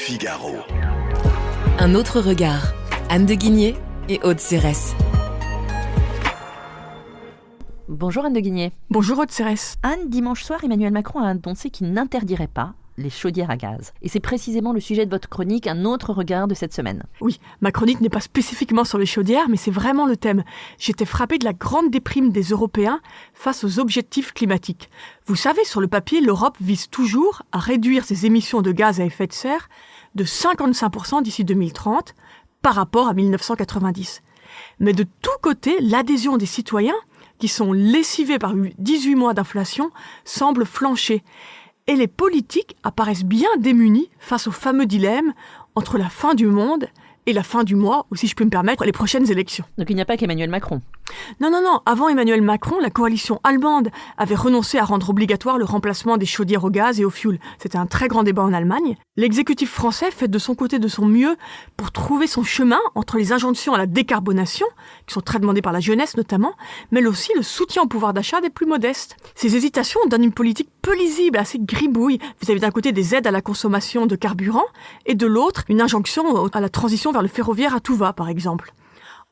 Figaro. Un autre regard. Anne de Guigné et Aude Cérès. Bonjour Anne de Guigné. Bonjour Aude Cérès. Anne, dimanche soir, Emmanuel Macron a annoncé qu'il n'interdirait pas les chaudières à gaz. Et c'est précisément le sujet de votre chronique, un autre regard de cette semaine. Oui, ma chronique n'est pas spécifiquement sur les chaudières, mais c'est vraiment le thème. J'étais frappée de la grande déprime des Européens face aux objectifs climatiques. Vous savez, sur le papier, l'Europe vise toujours à réduire ses émissions de gaz à effet de serre de 55% d'ici 2030 par rapport à 1990. Mais de tous côtés, l'adhésion des citoyens, qui sont lessivés par 18 mois d'inflation, semble flancher. Et les politiques apparaissent bien démunis face au fameux dilemme entre la fin du monde et la fin du mois, ou si je peux me permettre, les prochaines élections. Donc il n'y a pas qu'Emmanuel Macron. Non. Avant Emmanuel Macron, la coalition allemande avait renoncé à rendre obligatoire le remplacement des chaudières au gaz et au fioul. C'était un très grand débat en Allemagne. L'exécutif français fait de son côté de son mieux pour trouver son chemin entre les injonctions à la décarbonation, qui sont très demandées par la jeunesse notamment, mais aussi le soutien au pouvoir d'achat des plus modestes. Ces hésitations donnent une politique peu lisible, assez gribouille. Vous avez d'un côté des aides à la consommation de carburant et de l'autre une injonction à la transition vers le ferroviaire à tout va, par exemple.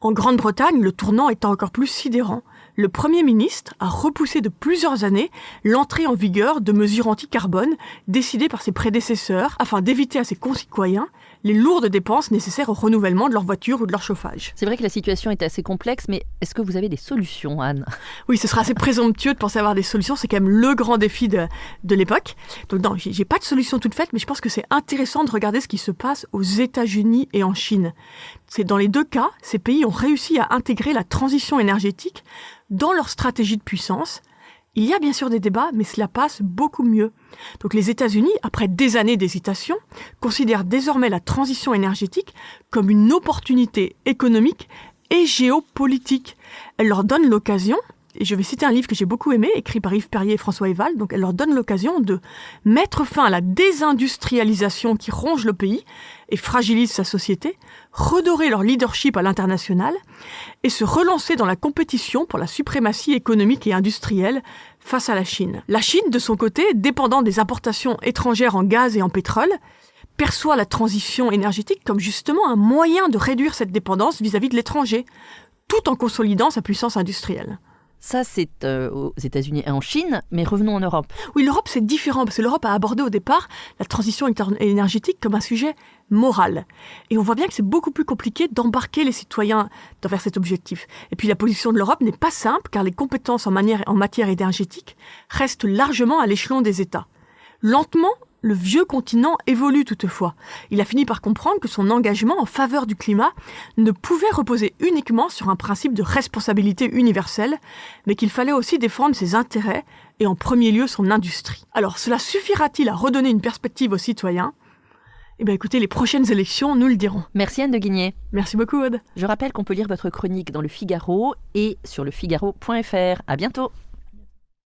En Grande-Bretagne, le tournant étant encore plus sidérant, le Premier ministre a repoussé de plusieurs années l'entrée en vigueur de mesures anti-carbone décidées par ses prédécesseurs afin d'éviter à ses concitoyens les lourdes dépenses nécessaires au renouvellement de leur voiture ou de leur chauffage. C'est vrai que la situation est assez complexe, mais est-ce que vous avez des solutions, Anne ? Oui, ce sera assez présomptueux de penser avoir des solutions, c'est quand même le grand défi de l'époque. Donc non, j'ai pas de solution toute faite, mais je pense que c'est intéressant de regarder ce qui se passe aux États-Unis et en Chine. C'est dans les deux cas, ces pays ont réussi à intégrer la transition énergétique dans leur stratégie de puissance. Il y a bien sûr des débats, mais cela passe beaucoup mieux. Donc les États-Unis, après des années d'hésitation, considèrent désormais la transition énergétique comme une opportunité économique et géopolitique. Elle leur donne l'occasion, et je vais citer un livre que j'ai beaucoup aimé, écrit par Yves Perrier et François Eval, donc elle leur donne l'occasion de mettre fin à la désindustrialisation qui ronge le pays et fragilise sa société, redorer leur leadership à l'international et se relancer dans la compétition pour la suprématie économique et industrielle face à la Chine. La Chine, de son côté, dépendant des importations étrangères en gaz et en pétrole, perçoit la transition énergétique comme justement un moyen de réduire cette dépendance vis-à-vis de l'étranger, tout en consolidant sa puissance industrielle. Ça, c'est aux États-Unis et en Chine, mais revenons en Europe. Oui, l'Europe, c'est différent, parce que l'Europe a abordé au départ la transition énergétique comme un sujet moral. Et on voit bien que c'est beaucoup plus compliqué d'embarquer les citoyens vers cet objectif. Et puis la position de l'Europe n'est pas simple, car les compétences en matière énergétique restent largement à l'échelon des États. Lentement, le vieux continent évolue toutefois. Il a fini par comprendre que son engagement en faveur du climat ne pouvait reposer uniquement sur un principe de responsabilité universelle, mais qu'il fallait aussi défendre ses intérêts et en premier lieu son industrie. Alors, cela suffira-t-il à redonner une perspective aux citoyens ? Eh bien écoutez, les prochaines élections nous le diront. Merci Anne de Guigné. Merci beaucoup Aude. Je rappelle qu'on peut lire votre chronique dans Le Figaro et sur lefigaro.fr. À bientôt.